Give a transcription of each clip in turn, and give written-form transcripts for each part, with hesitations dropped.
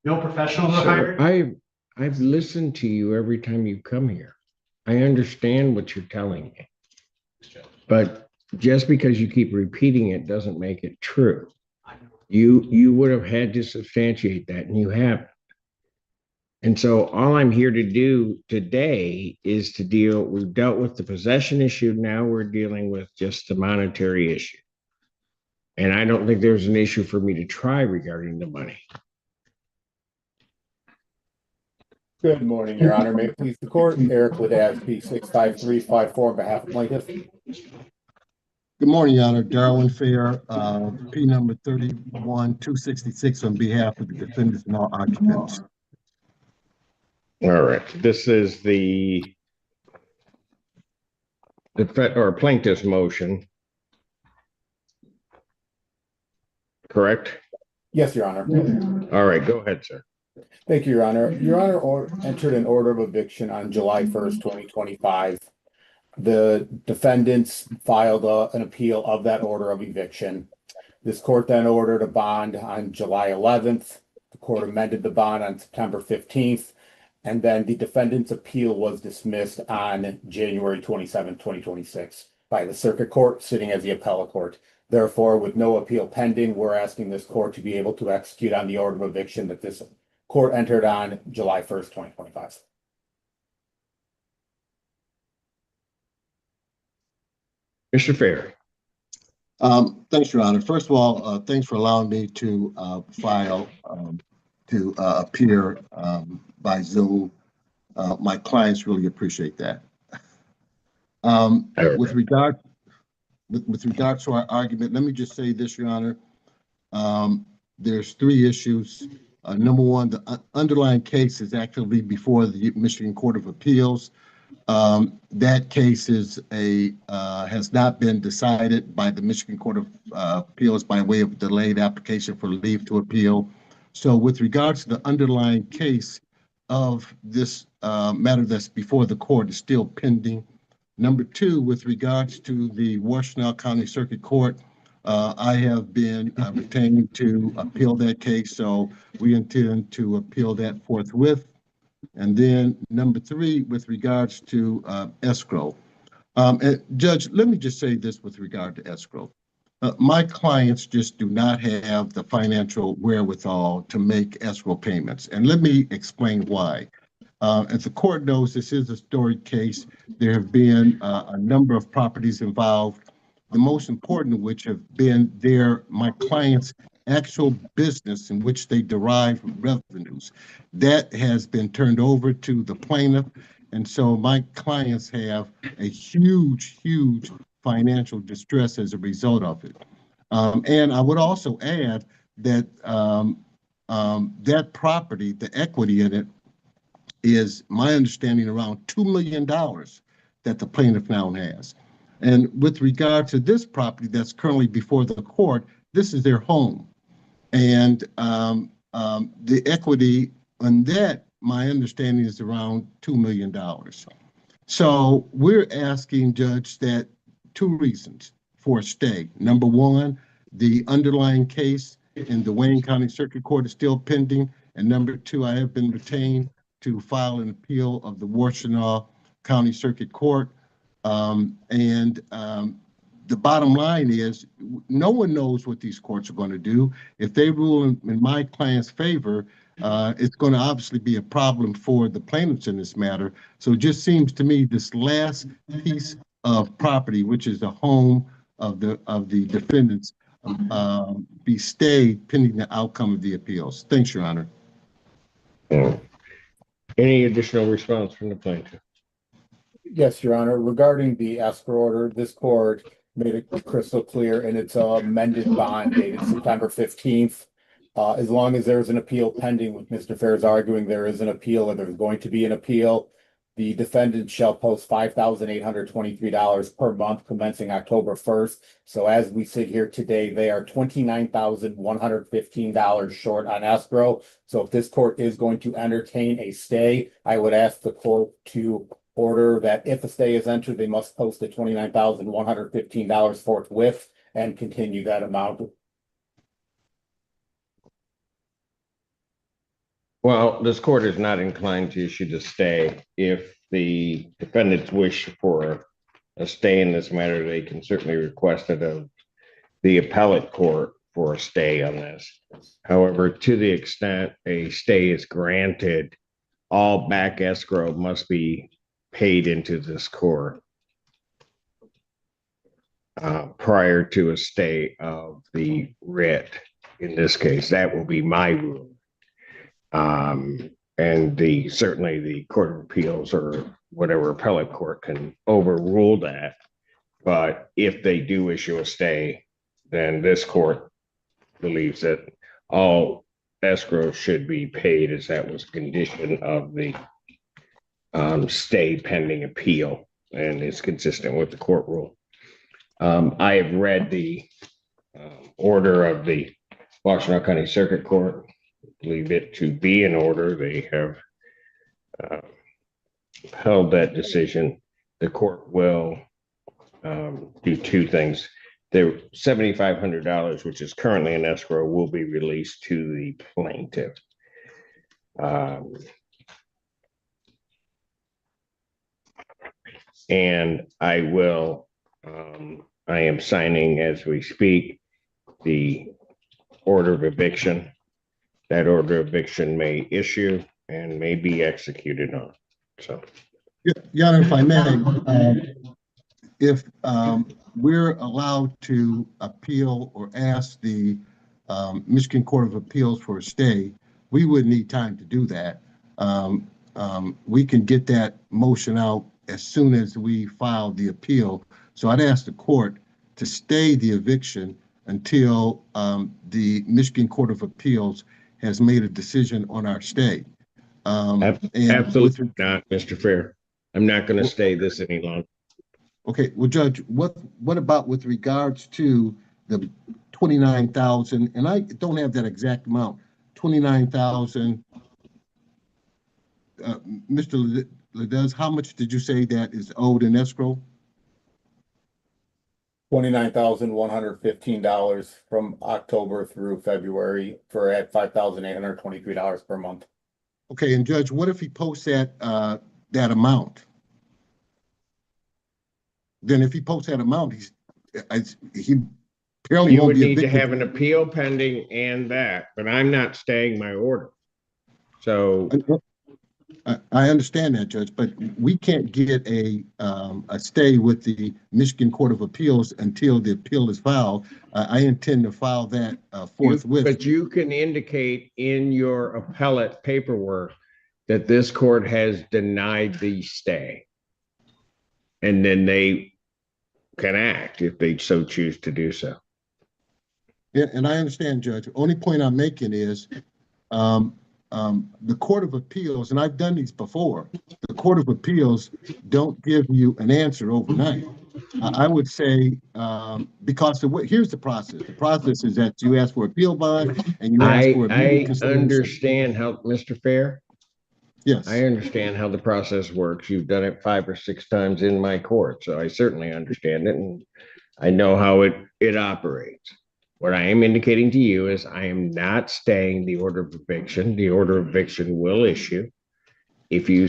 No professionals are Sir, hired? I've listened to you every time you come here. I understand what you're telling me, but just because you keep repeating it doesn't make it true. I know. You would have had to substantiate that, and you haven't. And so all I'm here to do today is to deal, we've dealt with the possession issue. Now we're dealing with just the monetary issue. And I don't think there's an issue for me to try regarding the money. Good morning, Your Honor. May it please the court, Eric Ladaz, P65354 on behalf of plaintiff. Good morning, Your Honor. Darwin Fair, P number 31266 on behalf of the defendants and all occupants. All right. This is the plaintiff's motion, correct? Yes, Your Honor. All right, go ahead, sir. Thank you, Your Honor. Your Honor entered an order of eviction on July 1st, 2025. The defendants filed an appeal of that order of eviction. This court then ordered a bond on July 11th. The court amended the bond on September 15th. And then the defendant's appeal was dismissed on January 27th, 2026 by the circuit court sitting as the appellate court. Therefore, with no appeal pending, we're asking this court to be able to execute on the order of eviction that this court entered on July 1st, 2025. Mr. Fair. Thanks, Your Honor. First of all, thanks for allowing me to appear by Zoom. My clients really appreciate that. With regard to our argument, let me just say this, Your Honor. There's three issues. Number one, the underlying case is actually before the Michigan Court of Appeals. That case has not been decided by the Michigan Court of Appeals by way of delayed application for leave to appeal. So with regards to the underlying case of this matter that's before the court is still pending. Number two, with regards to the Washtenaw County Circuit Court, I have been retained to appeal that case, so we intend to appeal that forthwith. And then number three, with regards to escrow. And Judge, let me just say this with regard to escrow. My clients just do not have the financial wherewithal to make escrow payments. And let me explain why. As the court knows, this is a storied case. There have been a number of properties involved, the most important of which have been my clients' actual business in which they derive revenues. That has been turned over to the plaintiff. And so my clients have a huge, huge financial distress as a result of it. And I would also add that that property, the equity in it, is my understanding around $2 million that the plaintiff now has. And with regard to this property that's currently before the court, this is their home. And the equity on that, my understanding is around $2 million. So we're asking, Judge, that two reasons for a stay. Number one, the underlying case in the Wayne County Circuit Court is still pending. And number two, I have been retained to file an appeal of the Washtenaw County Circuit Court. The bottom line is no one knows what these courts are going to do. If they rule in my client's favor, it's going to obviously be a problem for the plaintiffs in this matter. So it just seems to me this last piece of property, which is the home of the defendants, be stayed pending the outcome of the appeals. Thanks, Your Honor. Any additional response from the plaintiff? Yes, Your Honor. Regarding the escrow order, this court made it crystal clear in its amended bond dated September 15th. As long as there's an appeal pending, with Mr. Fair's arguing there is an appeal or there's going to be an appeal, the defendant shall post $5,823 per month commencing October 1st. So as we sit here today, they are $29,115 short on escrow. So if this court is going to entertain a stay, I would ask the court to order that if a stay is entered, they must post the $29,115 forthwith and continue that amount. Well, this court is not inclined to issue the stay. If the defendants wish for a stay in this matter, they can certainly request it of the appellate court for a stay on this. However, to the extent a stay is granted, all back escrow must be paid into this court prior to a stay of the writ. In this case, that will be my rule. And certainly the Court of Appeals or whatever appellate court can overrule that. But if they do issue a stay, then this court believes that all escrow should be paid, as that was a condition of the stay pending appeal, and is consistent with the court rule. I have read the order of the Washtenaw County Circuit Court. Believe it to be in order. They have held that decision. The court will do two things. The $7,500, which is currently in escrow, will be released to the plaintiff. And I will, I am signing as we speak the order of eviction. That order of eviction may issue and may be executed on. So, Your Honor, if I may, if we're allowed to appeal or ask the Michigan Court of Appeals for a stay, we would need time to do that. We can get that motion out as soon as we file the appeal. So I'd ask the court to stay the eviction until the Michigan Court of Appeals has made a decision on our stay. absolutely not, Mr. Fair. I'm not going to stay this any longer. Okay, well, Judge, what about with regards to the 29,000, and I don't have that exact amount, 29,000. Mr. Ledez, how much did you say that is owed in escrow? $29,115 from October through February for at $5,823 per month. Okay, and Judge, what if he posts that amount? Then if he posts that amount, he apparently You won't would be need to evicted. have an appeal pending and that, but I'm not staying my order. So I understand that, Judge, but we can't get a stay with the Michigan Court of Appeals until the appeal is filed. I intend to file that forthwith. but you can indicate in your appellate paperwork that this court has denied the stay. And then they can act if they so choose to do so. Yeah, and I understand, Judge. The only point I'm making is the Court of Appeals, and I've done these before, the Court of Appeals don't give you an answer overnight. I would say, because here's the process. The process is that you ask for appeal bond and you ask for I understand how, Mr. Fair, yes. I understand how the process works. You've done it 5 or 6 times in my court, so I certainly understand it, and I know how it operates. What I am indicating to you is I am not staying the order of eviction. The order of eviction will issue. If you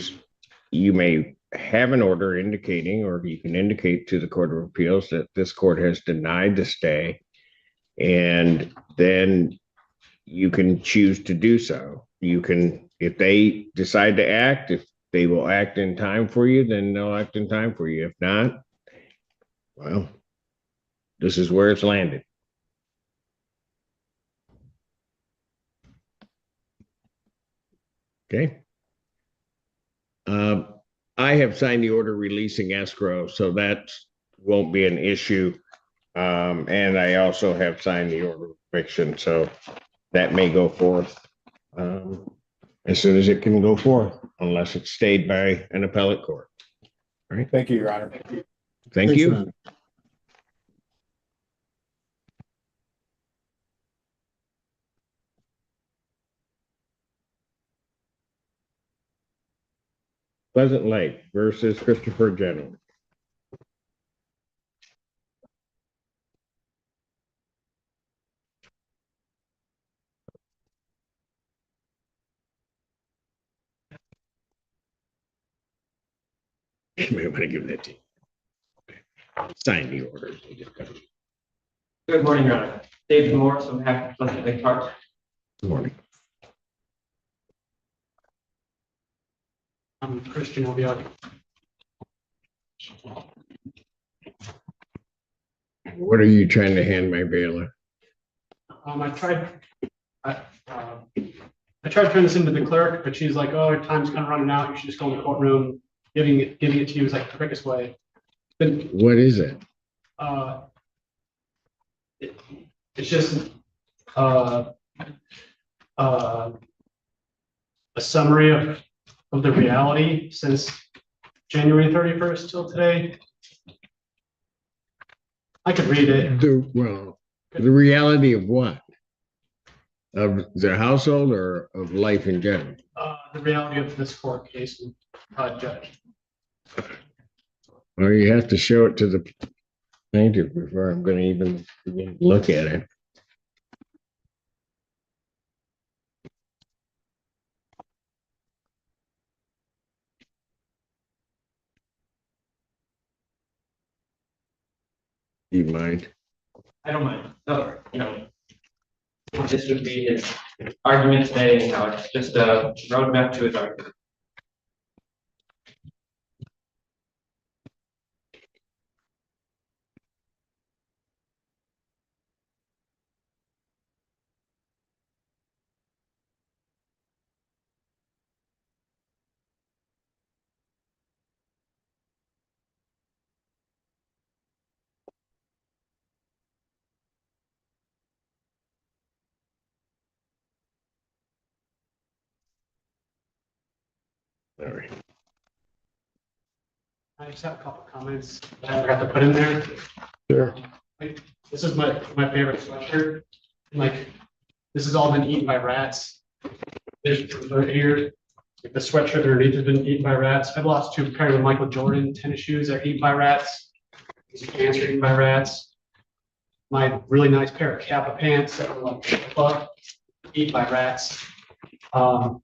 may have an order indicating, or you can indicate to the Court of Appeals that this court has denied the stay, and then you can choose to do so. You can, if they decide to act, if they will act in time for you, then they'll act in time for you. If not, well, this is where it's landed. Okay. I have signed the order releasing escrow, so that won't be an issue. And I also have signed the order of eviction, so that may go forth as soon as it can go forth, unless it's stayed by an appellate court. All right. Thank you, Your Honor. Thank Thanks, you. Your Honor. Pleasant Lake versus Christopher General. You may want to give that to you. Sign the order. Good morning, Your Honor. David Morris, on behalf of Pleasant Lake Park. Good morning. I'm Christian Obiaki. What are you trying to hand my bailiff? I tried to turn this into the clerk, but she's like, "Oh, your time's kind of running out. You should just go in the courtroom." Giving it to you is like the quickest way. What is it? It's just a summary of the reality since January 31st till today. I could read it. The reality of what? Of the household or of life in general? The reality of this court case, Judge. Well, you have to show it to the plaintiff before I'm going to even begin to look at it. Do you mind? I don't mind. No, this would be his argument today, anyhow. It's just a roadmap to his argument. All right. I just have a couple comments that I forgot to put in there. Sure. Like, this is my favorite sweatshirt. Like, this has all been eaten by rats. There's right here, like the sweatshirt underneath has been eaten by rats. I've lost two pairs of Michael Jordan tennis shoes that are eaten by rats. These pants are eaten by rats. My really nice pair of Kappa pants that were like eaten by rats. I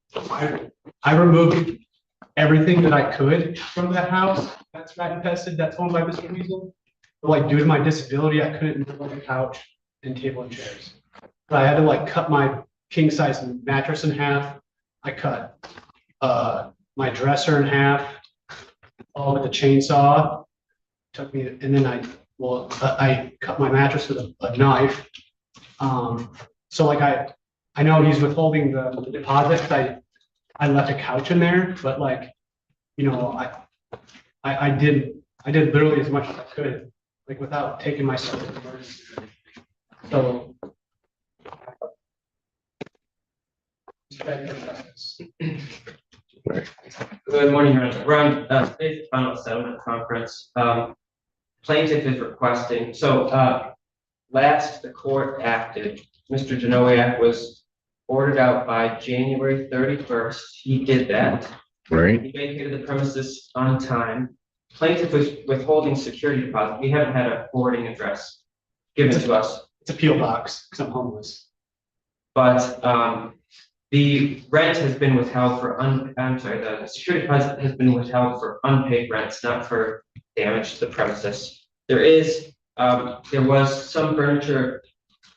removed everything that I could from that house that's rat infested, that's owned by Mr. Weasel. But like due to my disability, I couldn't move like a couch and table and chairs. But I had to like cut my king size mattress in half. I cut my dresser in half, all with a chainsaw. Took me, and then I cut my mattress with a knife. So like I know he's withholding the deposit. I left a couch in there, but like, I did literally as much as I could, like without taking myself to the emergency room. So. Good morning, Your Honor. We're on today's final settlement conference. Plaintiff is requesting, last the court acted, Mr. Janowiak was ordered out by January 31st. He did that. Right. He vacated the premises on time. Plaintiff was withholding security deposit. We haven't had a forwarding address given to us. It's a P.O. box because I'm homeless. But the rent has been withheld for the security deposit has been withheld for unpaid rents, not for damage to the premises. There was some furniture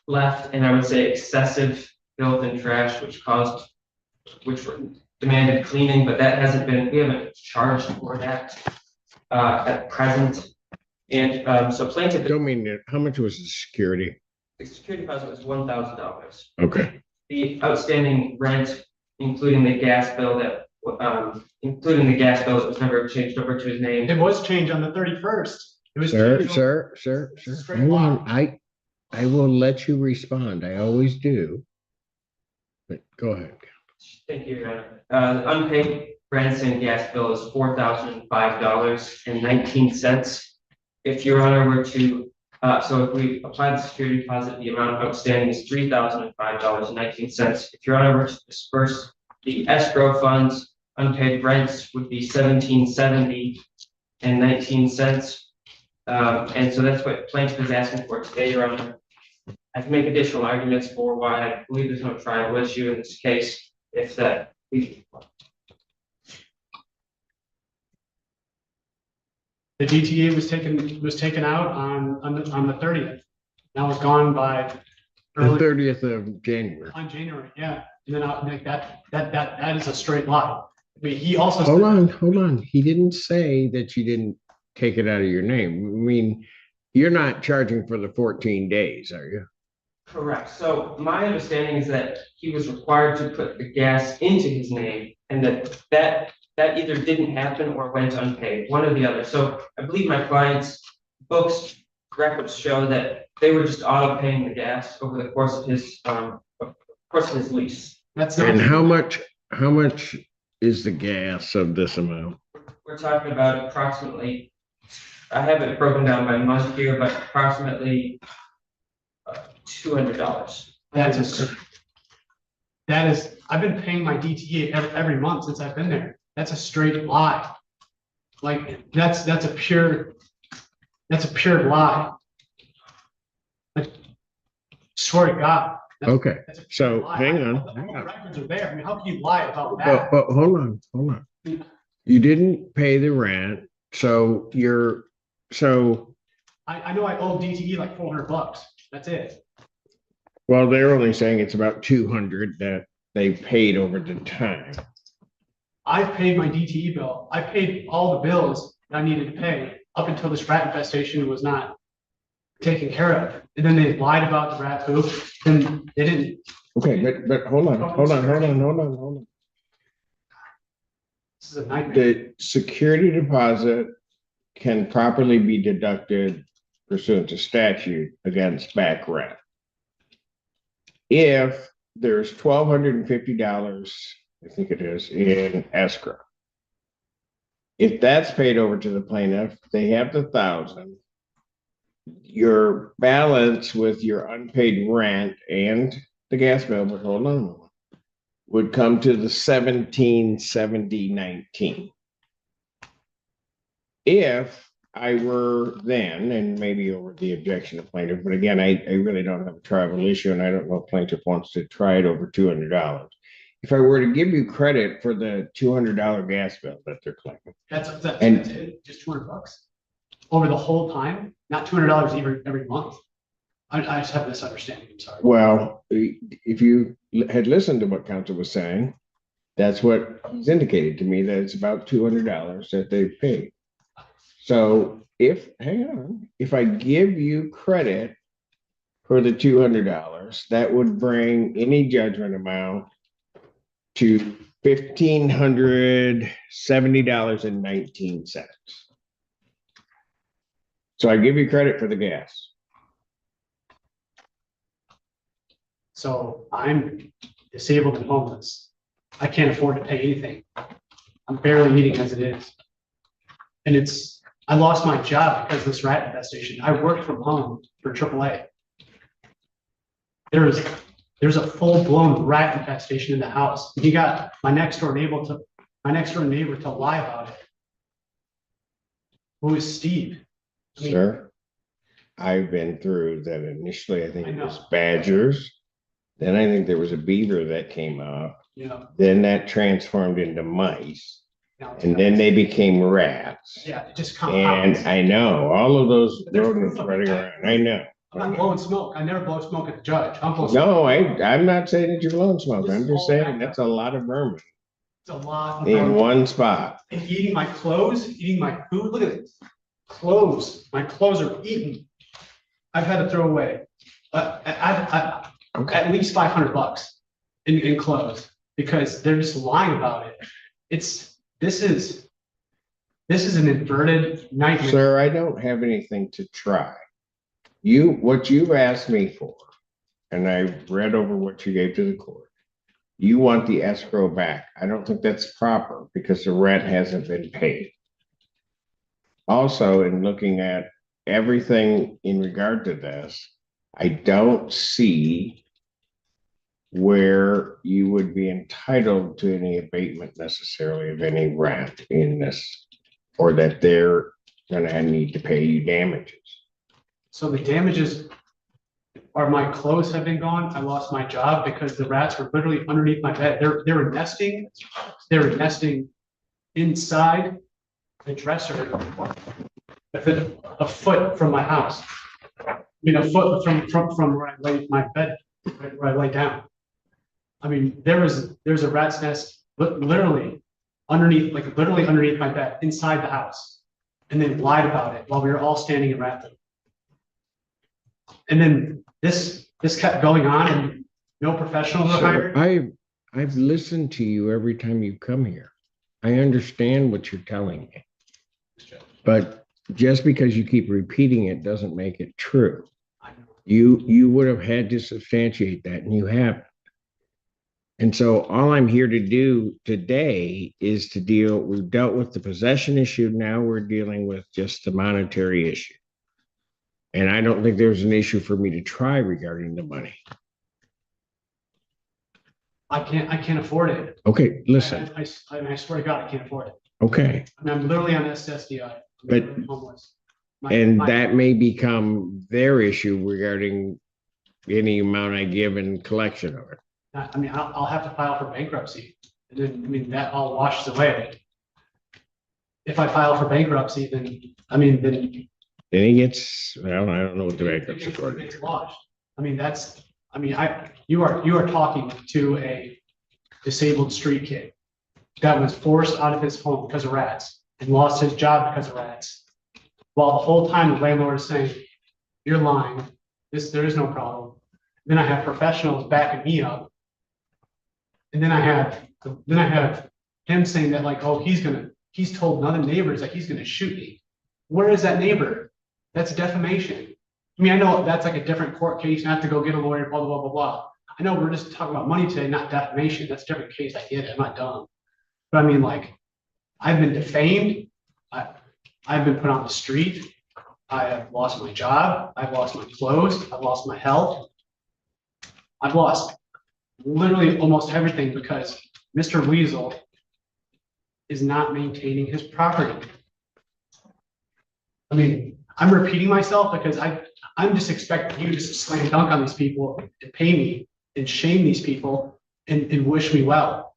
left, and I would say excessive filth and trash, which demanded cleaning, but that hasn't been, we haven't charged for that at present. And so plaintiff. Don't mean that. How much was the security? The security deposit was $1,000. Okay. The outstanding rent, including the gas bill that was never changed over to his name. It was changed on the 31st. It was Sir. Hang on. I will let you respond. I always do. But go ahead. Thank you, Your Honor. The unpaid rents and gas bill is $4,005.19. If Your Honor were to, so if we apply the security deposit, the amount outstanding is $3,005.19. If Your Honor were to disperse the escrow funds, unpaid rents would be $1,770.19. And so that's what plaintiff is asking for today, Your Honor. I can make additional arguments for why I believe there's no tribal issue in this case, if that. The DTA was taken out on the 30th. That was gone by The early 30th of January. on January, yeah. And then I like that is a straight lie. I mean, he also Hold said, on. He didn't say that you didn't take it out of your name. I mean, you're not charging for the 14 days, are you? Correct. So my understanding is that he was required to put the gas into his name and that either didn't happen or went unpaid, one or the other. So I believe my client's books records show that they were just auto paying the gas over the course of his lease. that's not And true. how much is the gas of this amount? We're talking about approximately, I have it broken down by month here, but approximately $200. I've been paying my DTA every month since I've been there. That's a straight lie. Like, that's a pure lie. Like, swear to God. Okay, That's a pure so lie. hang All on. the records are there. I mean, how can you lie about But, that? but hold on. You didn't pay the rent, so I know I owe DTE like $400. That's it. well, they're only saying it's about 200 that they paid over the time. I've paid my DTE bill. I paid all the bills that I needed to pay up until this rat infestation was not taken care of. And then they lied about the rat poop, and they didn't. Okay, but hold on. This is a nightmare. The security deposit can properly be deducted pursuant to statute against back rent. If there's $1,250, I think it is, in escrow. If that's paid over to the plaintiff, they have the 1,000. Your balance with your unpaid rent and the gas bill, but hold on, would come to the 1,770.19. If I were then, and maybe over the objection of plaintiff, but again, I really don't have a tribal issue, and I don't know if plaintiff wants to try it over $200. If I were to give you credit for the $200 gas bill that they're claiming, That's And- it, just $200 over the whole time, not $200 every month. I just have this understanding. I'm sorry. well, if you had listened to what counsel was saying, that's what he's indicated to me, that it's about $200 that they've paid. So hang on, if I give you credit for the $200, that would bring any judgment amount to $1,570.19. So I give you credit for the gas. So I'm disabled and homeless. I can't afford to pay anything. I'm barely eating as it is. And I lost my job because of this rat infestation. I worked from home for AAA. There's a full-blown rat infestation in the house. He got my next door neighbor to lie about it. Who is Steve? I mean, Sir, I've been through that initially. I think I it know. was badgers. Then I think there was a beaver that came up. you know, Then that transformed into mice. now- And then they became rats. Yeah, it just And compounds. I know all of those There's rodents proof of running it. around. I know. I'm not blowing smoke. I never blow smoke at the judge. I'm blowing No, smoke. I'm not saying that you're blowing smoke. This I'm is just all saying backed that's up. a lot of vermin It's a lot. in one spot. And eating my clothes, eating my food. Look at this. Clothes. My clothes are eaten. I've had to throw away at least $500 in clothes because they're just lying about it. This is an inverted nightmare. Sir, I don't have anything to try. What you've asked me for, and I've read over what you gave to the court. You want the escrow back. I don't think that's proper because the rent hasn't been paid. Also, in looking at everything in regard to this, I don't see where you would be entitled to any abatement necessarily of any rent in this, or that they're gonna need to pay you damages. So the damages are my clothes have been gone. I lost my job because the rats were literally underneath my bed. They were nesting. They were nesting inside the dresser a foot from my house. I mean, a foot from where I lay my bed, where I lay down. I mean, there's a rat's nest literally underneath my bed, inside the house. And they lied about it while we were all standing in rat poop. And then this kept going on, and no professionals were Sir, hired. I've listened to you every time you come here. I understand what you're telling me. But just because you keep repeating it doesn't make it true. You would have had to substantiate that, and you haven't. And so all I'm here to do today is we've dealt with the possession issue. Now we're dealing with just the monetary issue. And I don't think there's an issue for me to try regarding the money. I can't afford it. Okay, listen, I swear to God, I can't afford it. okay. I mean, I'm literally on SSDI. I'm But- literally homeless. And that may become their issue regarding any amount I give in collection of it. I mean, I'll have to file for bankruptcy, and then, I mean, that all washes away. If I file for bankruptcy, then, I mean, then. Then he gets, well, I don't know what the bankruptcy court is. It's washed. I mean, you are talking to a disabled street kid that was forced out of his home because of rats and lost his job because of rats. While the whole time the landlord is saying, you're lying, there is no problem. Then I have professionals backing me up. And then I have him saying that, like, oh, he's told other neighbors that he's gonna shoot me. Where is that neighbor? That's defamation. I mean, I know that's like a different court case, and I have to go get a lawyer, blah, blah, blah, blah, blah. I know we're just talking about money today, not defamation. That's a different case. I get it. I'm not dumb. But I mean, like, I've been defamed. I've been put on the street. I have lost my job. I've lost my clothes. I've lost my health. I've lost literally almost everything because Mr. Weasel is not maintaining his property. I mean, I'm repeating myself because I'm just expecting you to slam dunk on these people and pay me and shame these people and wish me well.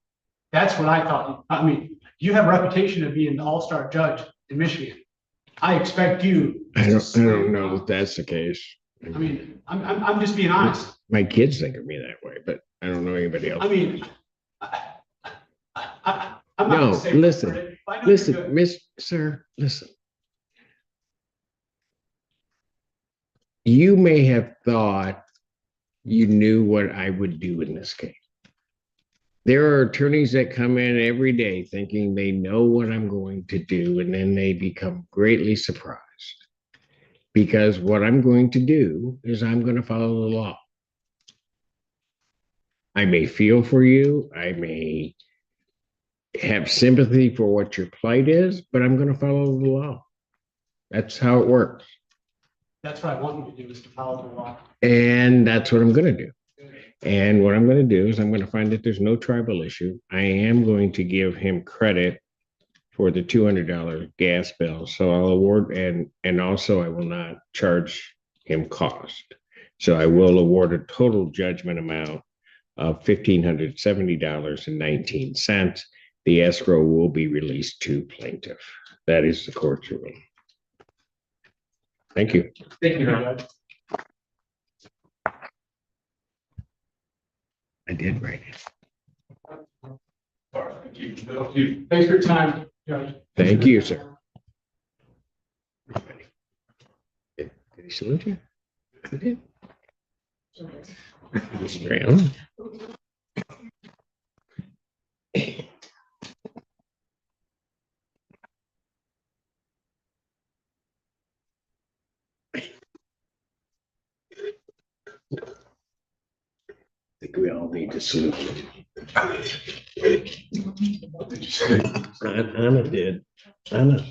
That's what I thought. I mean, you have a reputation of being the all-star judge in Michigan. I expect you. I don't know if that's the case. I mean, I'm just being honest. My kids think of me that way, but I don't know anybody else. I mean, I'm not No, gonna say listen, it, but I know you're good. listen, sir, listen. You may have thought you knew what I would do in this case. There are attorneys that come in every day thinking they know what I'm going to do, and then they become greatly surprised. Because what I'm going to do is I'm going to follow the law. I may feel for you, I may have sympathy for what your plight is, but I'm going to follow the law. That's how it works. That's what I want you to do, is to follow the law. And that's what I'm going to do. And what I'm going to do is I'm going to find that there's no tribal issue. I am going to give him credit for the $200 gas bill. So I'll award, and also I will not charge him cost. So I will award a total judgment amount of $1,570.19. The escrow will be released to plaintiff. That is the court's ruling. Thank you. Thank you, Judge. I did write it. All right, thank you. Thanks for your time, Judge. Thank you, sir. Did he salute you? He did. Straight on. I think we all need to salute you. Anna did. Anna.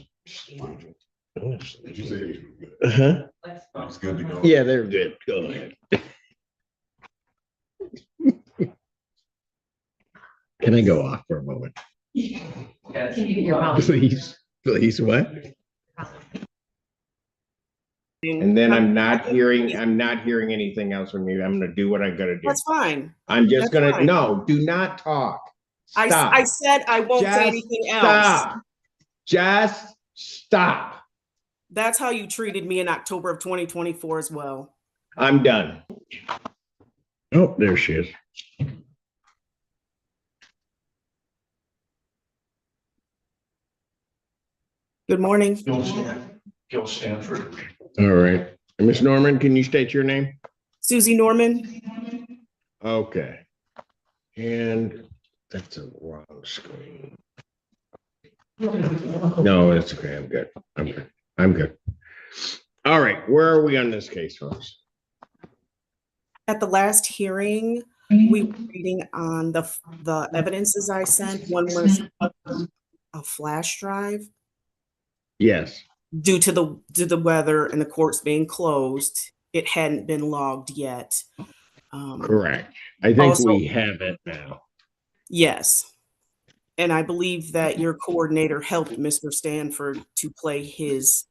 Uh-huh. It's good to go. Yeah, they're good. Go ahead. Can I go off for a moment? Yes. Please, what? And then I'm not hearing anything else from you. I'm gonna do what I gotta do. That's fine. I'm just that's gonna, fine. no, do not talk. I Stop. said I won't Just say anything else. Stop. Just stop. That's how you treated me in October of 2024 as well. I'm done. Oh, there she is. Good morning. Gil Stanford. All right. And Ms. Norman, can you state your name? Susie Norman. Okay. And that's a wrong screen. No, it's okay. I'm good. I'm good. I'm good. All right. Where are we on this case, folks? At the last hearing, we were reading on the evidences I sent. One was a flash drive. Yes. Due to the weather and the courts being closed, it hadn't been logged yet. Correct. I think Also- we have it now. Yes. And I believe that your coordinator helped Mr. Stanford to play his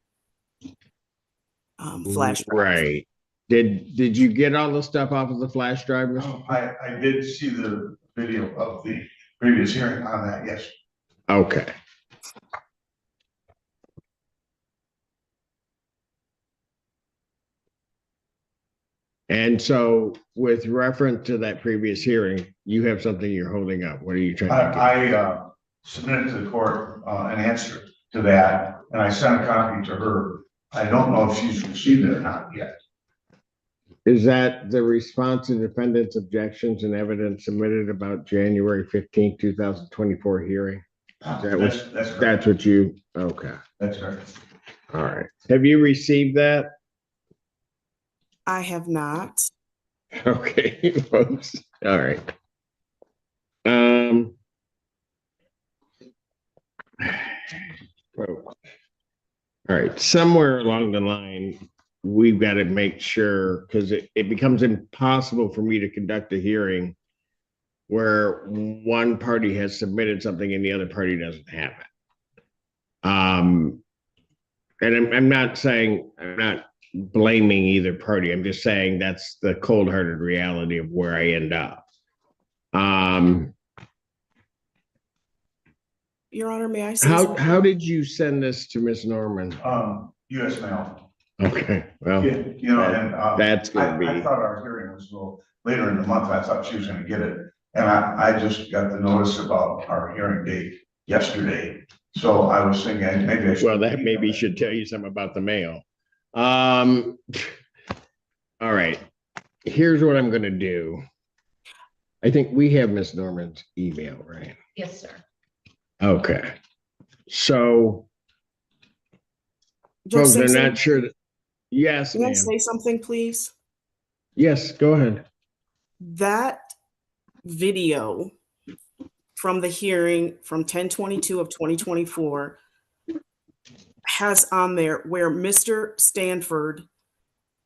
flash drive. Right. Did you get all the stuff off of the flash drive, Mr.? Oh, I did see the video of the previous hearing on that, yes. Okay. And so with reference to that previous hearing, you have something you're holding up. What are you trying to get? I submitted to the court an answer to that, and I sent a copy to her. I don't know if she's received it or not yet. Is that the response to defendant's objections and evidence submitted about January 15th, 2024 hearing? That's correct. That's what you, okay. That's correct. All right. Have you received that? I have not. Okay, folks. All right. Well, all right. Somewhere along the line, we've got to make sure, because it becomes impossible for me to conduct a hearing where one party has submitted something and the other party doesn't have it. And I'm not saying, I'm not blaming either party. I'm just saying that's the cold-hearted reality of where I end up. Your Honor, may I say something? How did you send this to Miss Norman? US mail. Okay, well, You know, and that's I gonna be, thought our hearing was a little later in the month. I thought she was gonna get it. And I just got the notice about our hearing date yesterday. So I was thinking maybe I should. well, that maybe should tell you something about the mail. All right, here's what I'm gonna do. I think we have Miss Norman's email, right? Yes, sir. Okay, so Judge folks are Simpson, not sure that, yes, can I ma'am. say something, please? Yes, go ahead. That video from the hearing from 10/22 of 2024 has on there where Mr. Stanford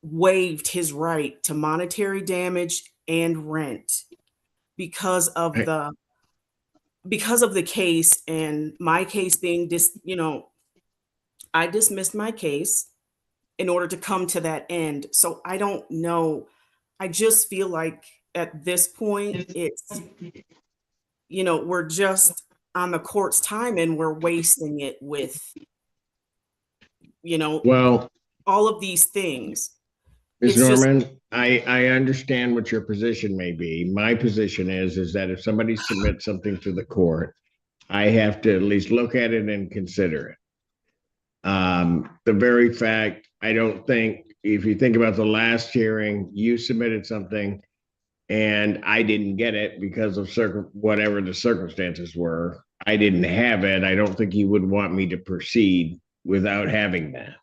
waived his right to monetary damage and rent because of Right. the case, and my case being I dismissed my case in order to come to that end. So I don't know. I just feel like at this point it's we're just on the court's time and we're wasting it with Well, all of these things. Ms. It's just- Norman, I understand what your position may be. My position is that if somebody submits something to the court, I have to at least look at it and consider it. The very fact, I don't think, if you think about the last hearing, you submitted something and I didn't get it because of whatever the circumstances were. I didn't have it. I don't think you would want me to proceed without having that.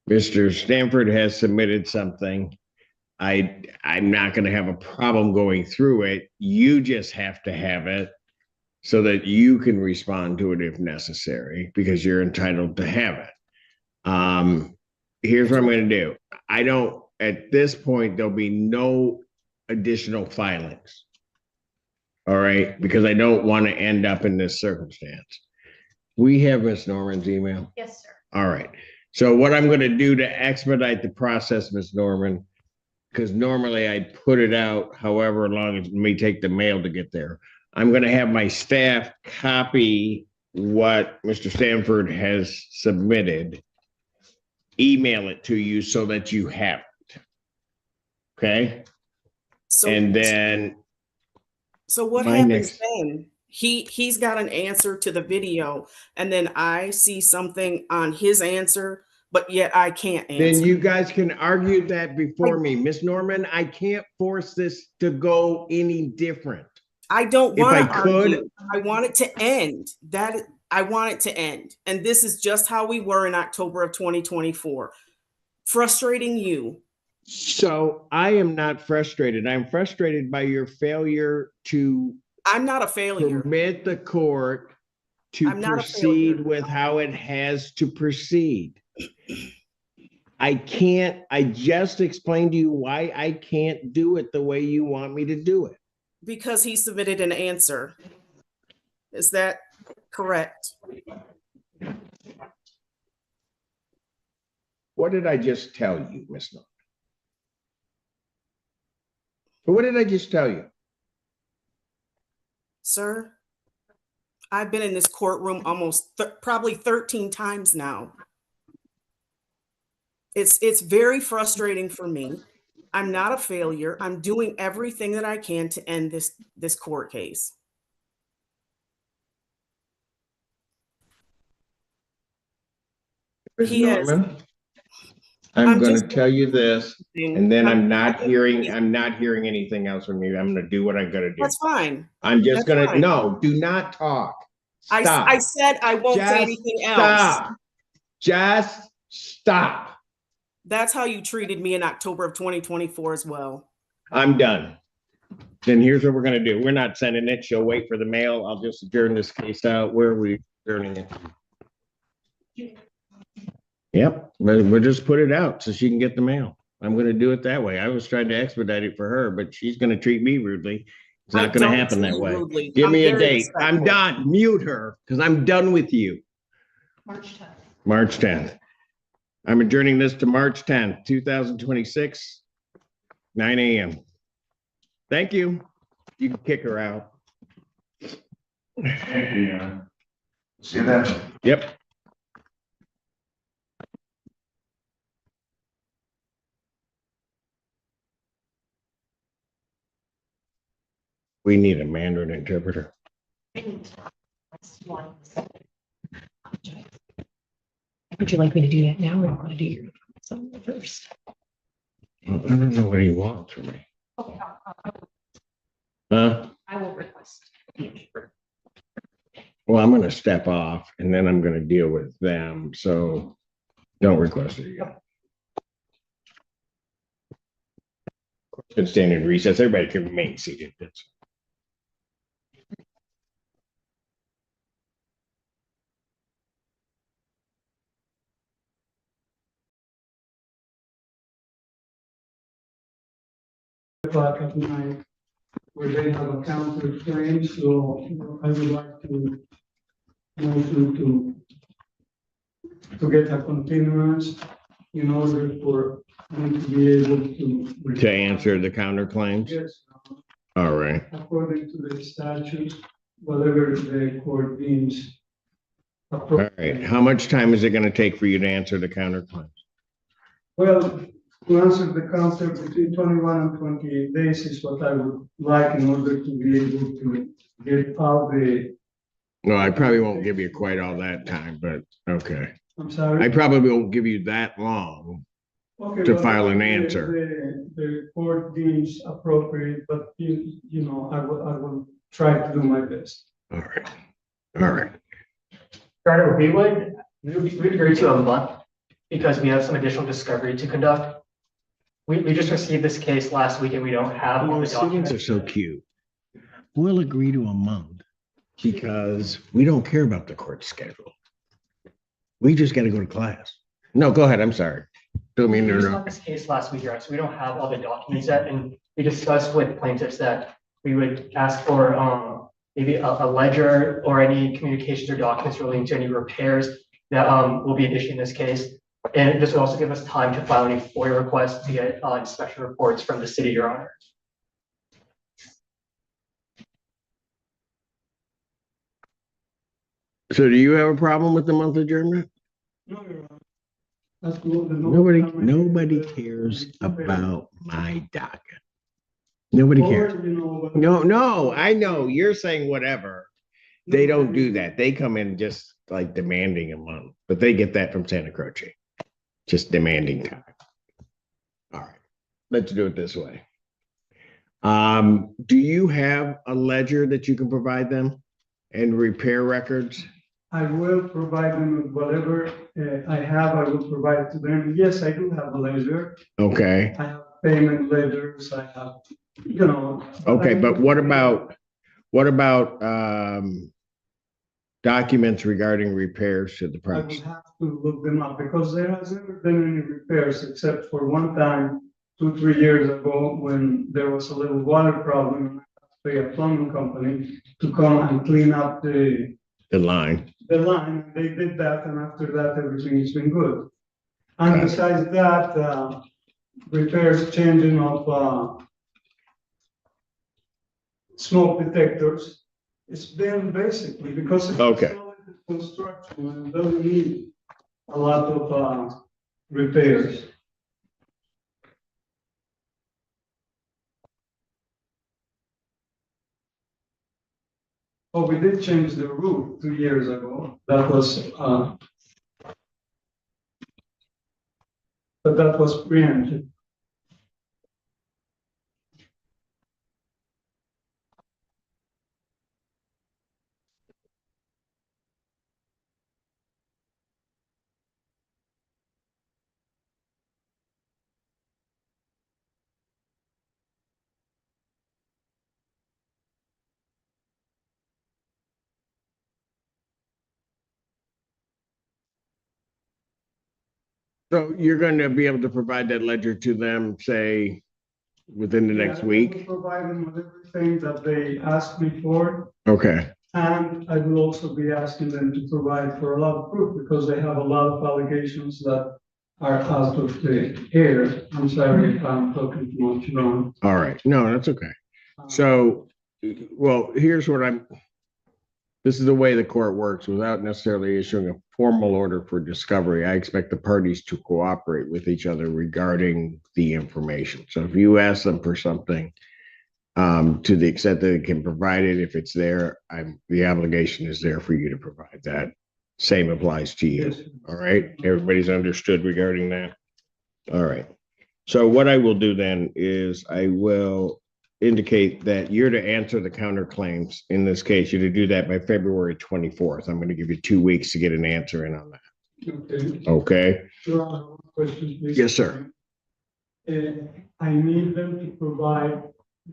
Mr. Stanford has submitted something. I'm not going to have a problem going through it. You just have to have it so that you can respond to it if necessary, because you're entitled to have it. Here's what I'm going to do. At this point, there'll be no additional filings. All right, because I don't want to end up in this circumstance. We have Ms. Norman's email. Yes, sir. All right. So what I'm going to do to expedite the process, Ms. Norman, because normally I'd put it out however long it may take the mail to get there. I'm going to have my staff copy what Mr. Stanford has submitted email it to you so that you have it. Okay, So, and then so what my happens next- then? He's got an answer to the video, and then I see something on his answer, but yet I can't then answer. you guys can argue that before me. Miss Norman, I can't force this to go any different. I don't If I want to could- argue. I want it to end. I want it to end. And this is just how we were in October of 2024. Frustrating you. So I am not frustrated. I'm frustrated by your failure to I'm not a failure. permit the court to I'm not a proceed failure. with how it has to proceed. I just explained to you why I can't do it the way you want me to do it. Because he submitted an answer. Is that correct? What did I just tell you, Miss Norman? What did I just tell you? Sir, I've been in this courtroom almost probably 13 times now. It's very frustrating for me. I'm not a failure. I'm doing everything that I can to end this court case. Miss He has- Norman, I'm I'm going to just- tell you this, and then I'm not hearing He's- anything else from you. I'm going to do what I got to do. That's fine. I'm just That's going to, fine. no, do not talk. I Stop. said I won't say anything else. Stop. Just stop. That's how you treated me in October of 2024 as well. I'm done. Then here's what we're going to do. We're not sending it. She'll wait for the mail. I'll just adjourn this case out. Where are we adjourning it? Yep, we'll just put it out so she can get the mail. I'm going to do it that way. I was trying to expedite it for her, but she's going to treat me rudely. It's I not going to don't happen treat that you way. rudely. Give I'm me a very date. I'm respectful. done. Mute her because I'm done with you. March 10th. March 10th. I'm adjourning this to March 10th, 2026, 9 a.m. Thank you. You can kick her out. Thank you, Aaron. See you then. Yep. We need a Mandarin interpreter. Would you like me to do that now or want to do your something first? I don't know what he wants from me. Okay, Huh? I will request. the interpreter. Well, I'm gonna step off and then I'm gonna deal with them, so don't request it yet. Can stand in recess, everybody can remain seated. That's- O'clock at night, where they have a counter claim, so I would like to motion to get a continuance in order for me to be able to. To answer the counterclaims, Yes, all right. according to the statute, whatever the court deems. All right, how much time is it gonna take for you to answer the counterclaims? Well, to answer the counter between 21 and 28 days is what I would like in order to be able to get out the, No, I probably won't give you quite all that time, but okay. I'm sorry. I probably won't give you that long. Okay, to well, file an the- answer. The court deems appropriate, but you know, I will try to do my best. All right, all right. Carter, we'd agree to a month because we have some additional discovery to conduct. We just received this case last week and we don't have all Well, the students are documents. so cute. We'll agree to a month because we don't care about the court schedule. We just gotta go to class. No, go ahead, I'm sorry. Don't We mean to just interrupt. got this case last week, right? So we don't have all the documents yet, and we discussed with plaintiffs that we would ask for maybe a ledger or any communications or documents relating to any repairs that will be an issue in this case. And this will also give us time to file any FOIA requests to get inspection reports from the city, Your Honor. So do you have a problem with the month adjournment? No, Your Honor. as to what the note Nobody comments, cares uh, about my docket. Nobody cares. or, you know, No, I know, you're saying whatever. They don't do that. They come in just like demanding a month, but they get that from Santa Croce. Just demanding time. All right, let's do it this way. Do you have a ledger that you can provide them and repair records? I will provide them with whatever I have, I will provide it to them. Yes, I do have a ledger. Okay, I have payment ledgers, I have, you know. okay, but what about documents regarding repairs to the I would premise? have to look them up because there has never been any repairs except for one time, 2-3 years ago, when there was a little water problem. And I had to pay a plumbing company to come and clean up the line. line. And they did that, and after that, everything has been good. And Got it. besides that, repairs, changing of smoke detectors. It's been basically because it's Okay. still in construction and it doesn't need a lot of repairs. Oh, we did change the roof 2 years ago. That was, but that was preempted. So you're going to be able to provide that ledger to them, say, within the next Yeah, I week? will provide them with everything that they asked me for. Okay, And I will also be asking them to provide for a lot of proof because they have a lot of allegations that are out of the air. I'm sorry if I'm talking too much wrong. all right. No, that's okay. So, well, here's what this is the way the court works without necessarily issuing a formal order for discovery. I expect the parties to cooperate with each other regarding the information. So if you ask them for something, to the extent that they can provide it, if it's there, the obligation is there for you to provide that. Same applies to you. Yes. All right. Everybody's understood regarding that. All right. So what I will do then is I will indicate that you're to answer the counterclaims. In this case, you're to do that by February 24th. I'm going to give you 2 weeks to get an answer in on that. Okay. Okay. Your Honor, one question, please. Yes, sir. I need them to provide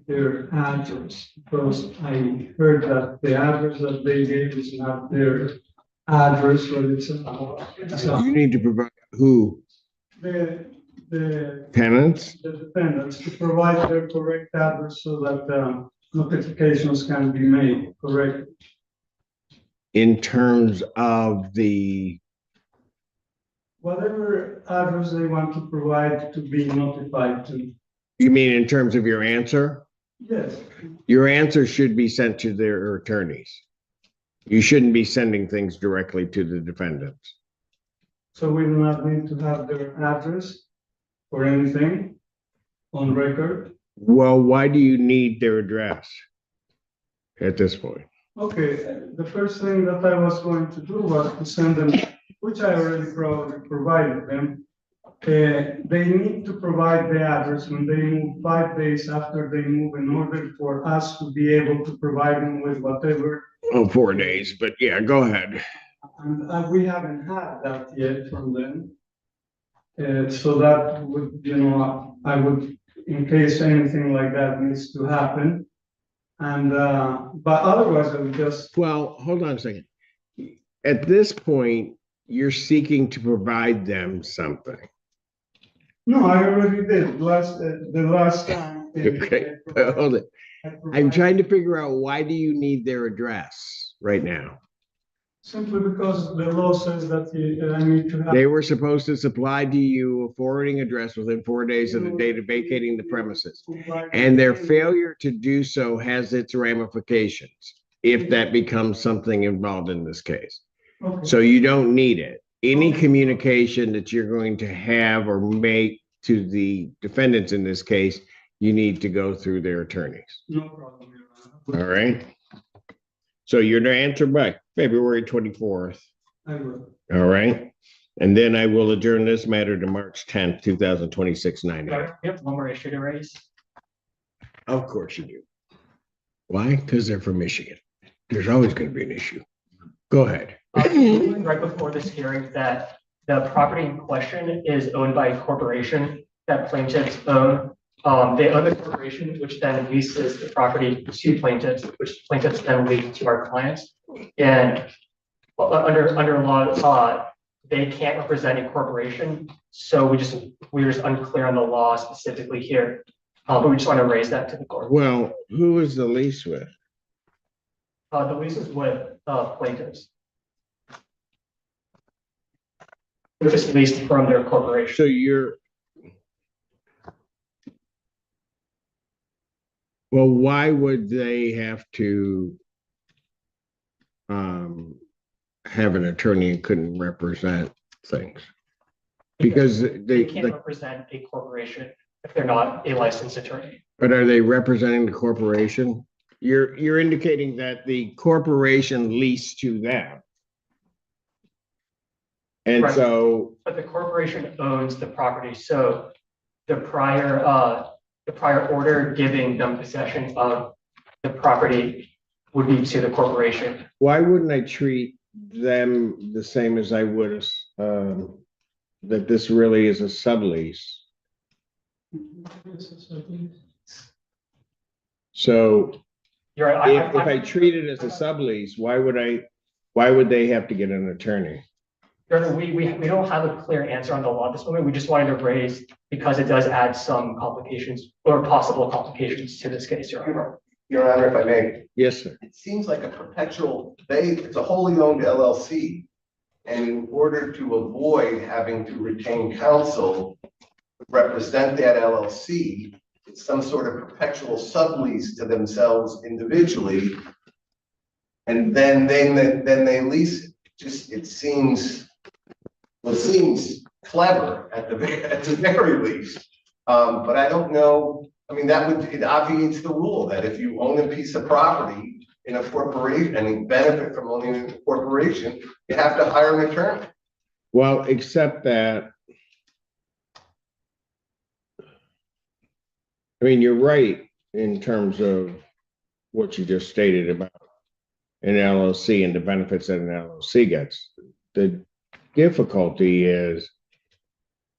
their address because I heard that the address that they gave is not their address, but it's You need to provide who? the Tenants? the defendants to provide their correct address so that notifications can be made correct. In terms of the, Whatever address they want to provide to be notified to. you mean in terms of your answer? Yes, Your answer should be sent to their attorneys. You shouldn't be sending things directly to the defendants. so we do not need to have their address or anything on record. Well, why do you need their address at this point? Okay, the first thing that I was going to do was to send them, which I already probably provided them. They need to provide the address when they move 5 days after they move in order for us to be able to provide them with whatever. Oh, 4 days, but yeah, go ahead. And we haven't had that yet from them. So that would, you know, I would, in case anything like that needs to happen. And, but otherwise I would just, Well, hold on a second. At this point, you're seeking to provide them something. no, I already did the last time. Okay, hold it. I'm trying to figure out, why do you need their address right now? Simply because the law says that I need to have. They were supposed to supply to you a forwarding address within 4 days of the date of vacating the premises. And their failure to do so has its ramifications if that becomes something involved in this case. Okay. So you don't need it. any communication that you're going to have or make to the defendants in this case, you need to go through their attorneys. No problem, Your Honor. All right? So you're to answer by February 24th. I will. All right? And then I will adjourn this matter to March 10th, 2026, 9 a.m. We have one more issue to raise. Of course you do. Why? Because they're from Michigan. There's always going to be an issue. Go ahead. Right before this hearing, that the property in question is owned by a corporation that plaintiffs own. They own the corporation, which then leases the property to plaintiffs, which plaintiffs then lease to our clients. And under law, they can't represent a corporation. So we're just unclear on the law specifically here. But we just want to raise that to the court. Well, who is the lease with? The lease is with plaintiffs. They're just leased from their corporation. So well, why would they have to have an attorney and couldn't represent things? Because they can't represent a corporation if they're not a licensed attorney. But are they representing the corporation? You're indicating that the corporation leased to them. And Right. so, But the corporation owns the property, so the prior order giving them possession of the property would be to the corporation. why wouldn't I treat them the same as I would that this really is a sublease? So You're right. if I treat it as a sublease, why would they have to get an attorney? Your Honor, we don't have a clear answer on the law at this moment. We just wanted to raise because it does add some complications or possible complications to this case, Your Honor. Your Honor, if I may, Yes, sir. it seems like a perpetual, it's a wholly owned LLC. And in order to avoid having to retain counsel to represent that LLC, it's some sort of perpetual sublease to themselves individually. And then they lease it. It seems clever at the very least. But I don't know. I mean, it obviates the rule that if you own a piece of property in a corporation and you benefit from owning a corporation, you have to hire an attorney. Well, except that, I mean, you're right in terms of what you just stated about an LLC and the benefits that an LLC gets. The difficulty is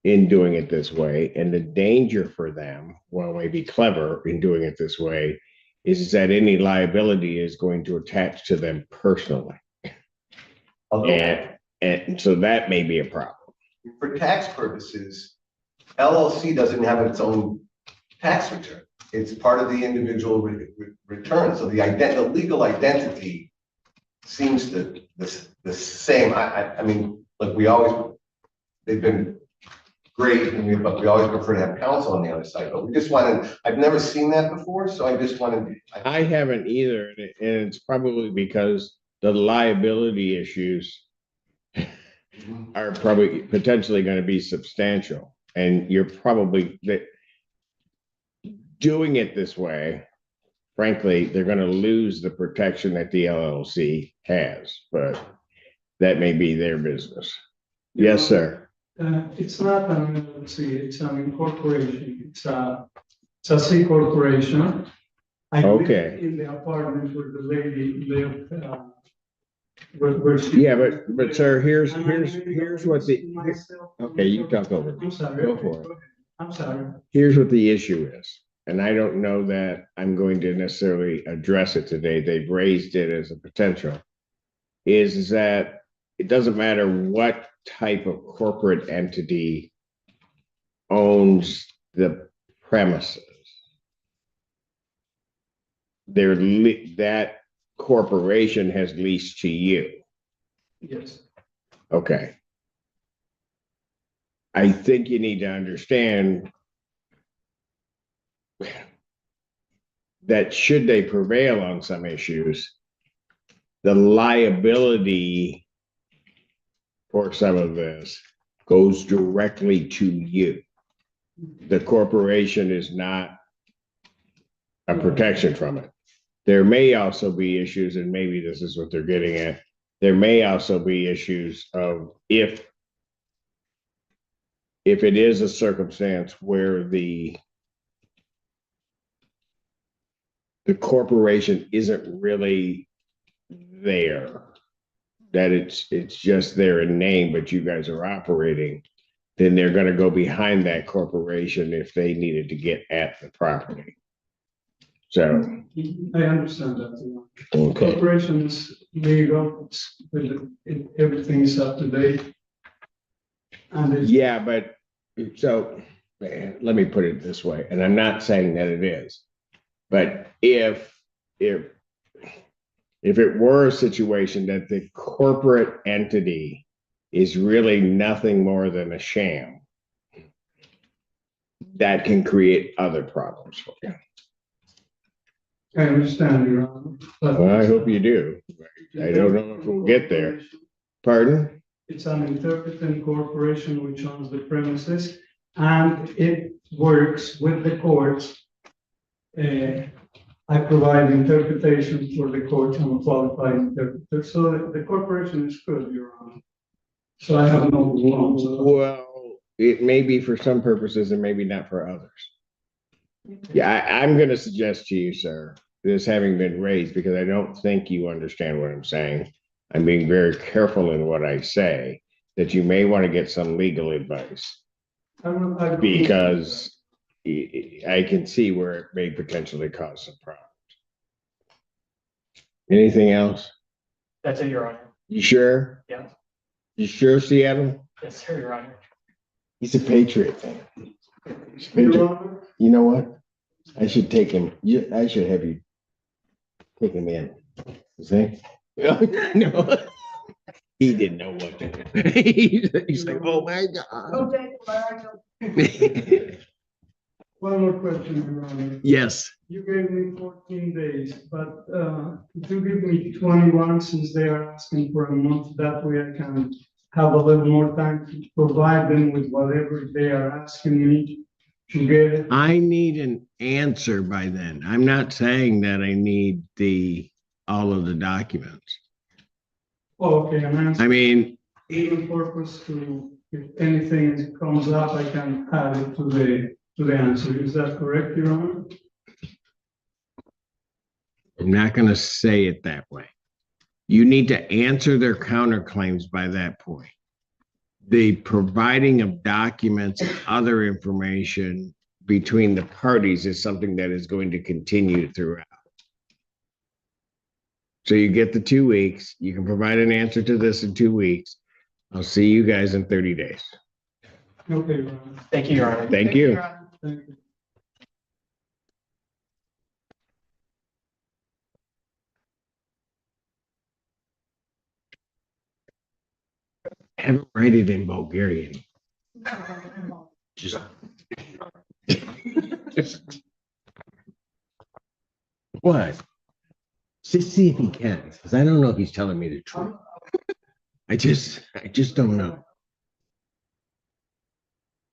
in doing it this way, and the danger for them, while it may be clever in doing it this way, is that any liability is going to attach to them personally. And so that may be a problem. For tax purposes, LLC doesn't have its own tax return. It's part of the individual return. So the legal identity seems the same. I mean, look, they've been great, but we always prefer to have counsel on the other side. But we just wanted, I've never seen that before, so I just wanted. I haven't either, and it's probably because the liability issues are probably potentially going to be substantial, and you're probably doing it this way. Frankly, they're going to lose the protection that the LLC has, but that may be their business. Yes, sir. It's not an LLC, it's an incorporation. It's a C corporation. I live Okay. in the apartment where the lady lived. Where she. Yeah, but sir, here's And I here's live what the myself. okay, you talk over. I'm sorry. Go for it. I'm sorry. Here's what the issue is, and I don't know that I'm going to necessarily address it today. They've raised it as a potential. Is that it doesn't matter what type of corporate entity owns the premises. That corporation has leased to you. Yes. Okay. I think you need to understand that should they prevail on some issues, the liability for some of this goes directly to you. The corporation is not a protection from it. There may also be issues, and maybe this is what they're getting at. There may also be issues of if it is a circumstance where the corporation isn't really there, that it's just there in name, but you guys are operating, then they're going to go behind that corporation if they needed to get at the property. So, I understand that. okay. Corporation is legal, everything is up to date. And it's Yeah, but so let me put it this way, and I'm not saying that it is, but if it were a situation that the corporate entity is really nothing more than a sham, that can create other problems for you. I understand, Your Honor. But Well, I hope you do. I don't know if we'll get there. Pardon? It's an interpreting corporation which owns the premises, and it works with the courts. I provide interpretation for the court. I'm a qualified interpreter, so the corporation is good, Your Honor. So I have no qualms. Well, it may be for some purposes and maybe not for others. Yeah, I'm going to suggest to you, sir, this having been raised, because I don't think you understand what I'm saying. I'm being very careful in what I say, that you may want to get some legal advice, because I can see where it may potentially cause some problems. Anything else? That's it, Your Honor. You sure? Yeah. You sure, Seattle? Yes, sir, Your Honor. He's a Patriot fan. He's a Patriot. Your Honor, You know what? I should take him. I should have you take him in. See? No. He didn't know what to do. He's like, oh my God. one more question, Your Honor. Yes. You gave me 14 days, but if you give me 21, since they are asking for a month, that way I can have a little more time to provide them with whatever they are asking me to get. I need an answer by then. I'm not saying that I need all of the documents. Oh, okay, I'm I answering mean, legal purpose to, if anything comes up, I can add it to the answer. Is that correct, Your Honor? I'm not going to say it that way. You need to answer their counterclaims by that point. The providing of documents and other information between the parties is something that is going to continue throughout. So you get the 2 weeks. You can provide an answer to this in 2 weeks. I'll see you guys in 30 days. Okay, Your Honor. Thank you, Your Honor. Thank you. Thank you. Have it write it in Bulgarian. Just what? Just see if he can, because I don't know if he's telling me the truth. I just don't know.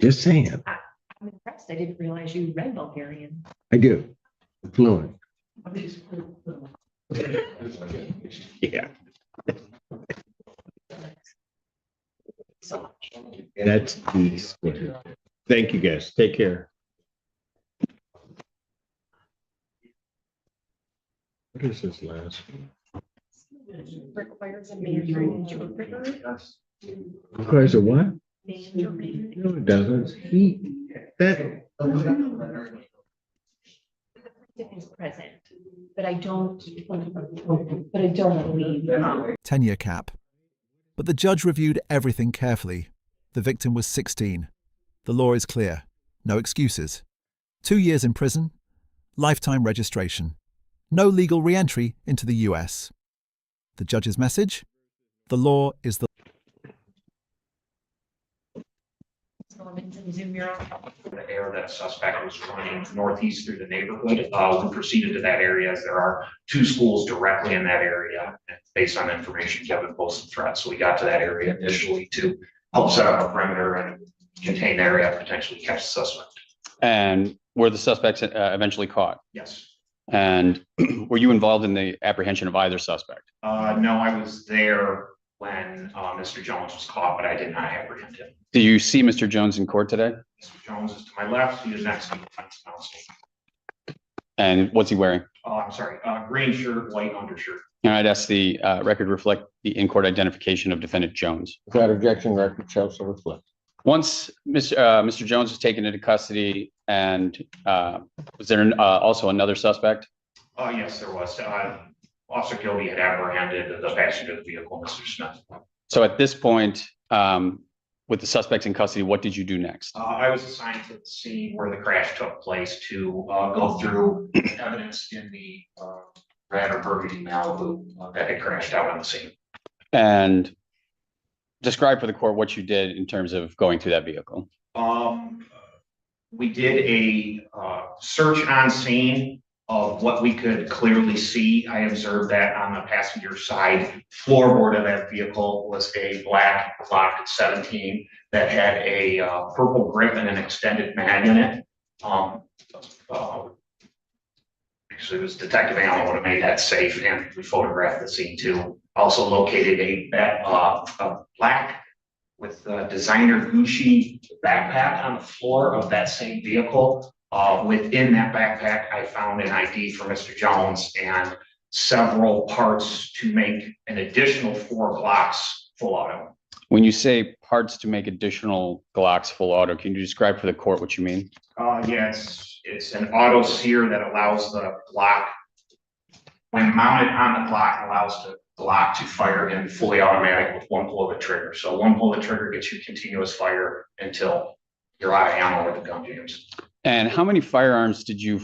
Just saying. I'm impressed. I didn't realize you read Bulgarian. I do. I'm fluent. Yeah. So much. That's peace. Thank you, guys. Take care. What is this last one? Requires a Mandarin interpreter. Requires a what? Mandarin. No, it doesn't. Is present, but I don't believe. 10-year cap. But the judge reviewed everything carefully. The victim was 16. The law is clear. No excuses. 2 years in prison. Lifetime registration. No legal re-entry into the US. The judge's message? The law is the Zoom your The air that suspect was running northeast through the neighborhood. We proceeded to that area as there are two schools directly in that area. And based on information, Kevin posted threats. So we got to that area initially to help set up a perimeter and contain the area, potentially catch the suspect. And were the suspects eventually caught? Yes. And were you involved in the apprehension of either suspect? No, I was there when Mr. Jones was caught, but I did not apprehend him. Did you see Mr. Jones in court today? Mr. Jones is to my left. He is next to the defense counsel. And what's he wearing? I'm sorry, green shirt, white undershirt. And I'd ask the record reflect the in-court identification of defendant Jones. That objection record shall so reflect. Once Mr. Jones was taken into custody, and was there also another suspect? Yes, there was. Officer Gilby had apprehended the passenger of the vehicle, Mr. Smith. So at this point, with the suspects in custody, what did you do next? I was assigned to the scene where the crash took place to go through evidence in the red or burgundy Malibu that had crashed out on the scene. And describe for the court what you did in terms of going through that vehicle. We did a search on scene of what we could clearly see. I observed that on the passenger side floorboard of that vehicle was a black Glock 17 that had a purple grip and an extended mag in it. Actually, it was Detective Allen would have made that safe, and we photographed the scene too. Also located a black with designer Gucci backpack on the floor of that same vehicle. Within that backpack, I found an ID for Mr. Jones and several parts to make an additional 4 Glocks full auto. When you say parts to make additional Glocks full auto, can you describe for the court what you mean? Yeah, it's an auto sear that allows the Glock, when mounted on the Glock, allows the Glock to fire in fully automatic with one pull of the trigger. So one pull of the trigger gets you continuous fire until you're out of ammo or the gun jams. And how many firearms did you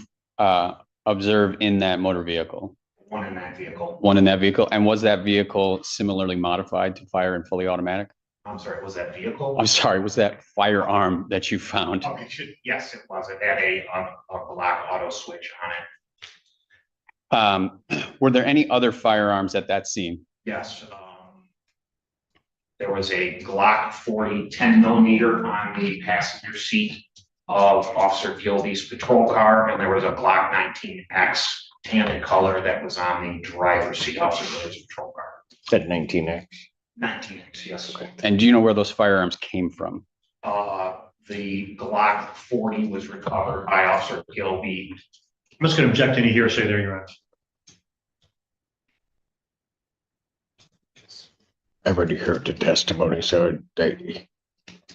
observe in that motor vehicle? One in that vehicle. One in that vehicle. And was that vehicle similarly modified to fire in fully automatic? I'm sorry, was that vehicle? I'm sorry, was that firearm that you found? Okay, yes, it was. It had a Glock auto switch on it. Were there any other firearms at that scene? Yes. There was a Glock 40 10mm on the passenger seat of Officer Gilby's patrol car, and there was a Glock 19X tan in color that was on the driver's seat of Officer Gilby's patrol car. Said 19X. 19X, yes. Okay. And do you know where those firearms came from? The Glock 40 was recovered by Officer Gilby. I'm just going to object to any hearsay there, Your Honor. I've already heard the testimony, so it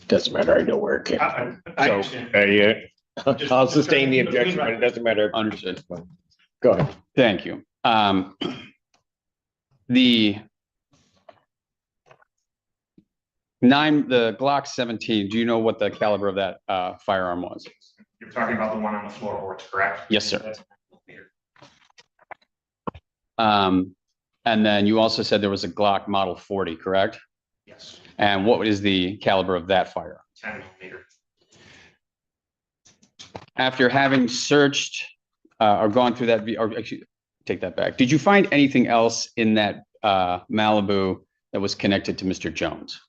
doesn't matter. I know where it came from. I So, understand. I'll sustain the objection, but it doesn't matter. Understood. Go ahead. Thank you. The Glock 17, do you know what the caliber of that firearm was? You're talking about the one on the floorboards, correct? Yes, sir. And then you also said there was a Glock Model 40, correct? Yes. And what is the caliber of that firearm? 10mm. After having searched or gone through that, or actually take that back, did you find anything else in that Malibu that was connected to Mr. Jones?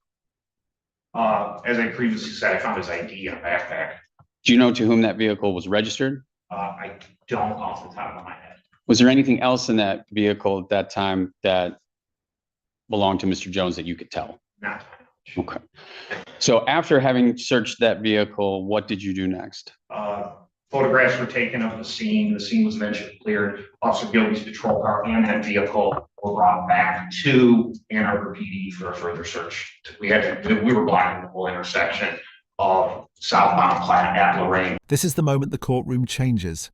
As I previously said, I found his ID in a backpack. Do you know to whom that vehicle was registered? I don't off the top of my head. Was there anything else in that vehicle at that time that belonged to Mr. Jones that you could tell? Not. Okay. So after having searched that vehicle, what did you do next? Photographs were taken of the scene. The scene was eventually cleared. Officer Gilby's patrol car and that vehicle were brought back to Ann Arbor PD for a further search. We were blocking the whole intersection of southbound Platte at Lorraine. This is the moment the courtroom changes.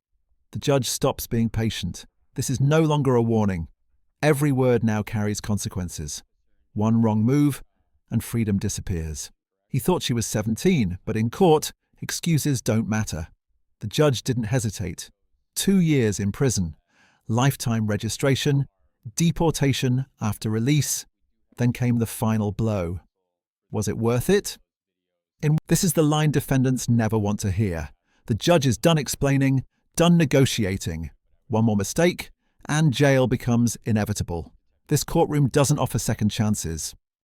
The judge stops being patient. This is no longer a warning. Every word now carries consequences. One wrong move, and freedom disappears. He thought she was 17, but in court, excuses don't matter. The judge didn't hesitate. 2 years in prison, lifetime registration, deportation after release. Then came the final blow. Was it worth it? This is the line defendants never want to hear. The judge is done explaining, done negotiating. One more mistake, and jail becomes inevitable. This courtroom doesn't offer second chances.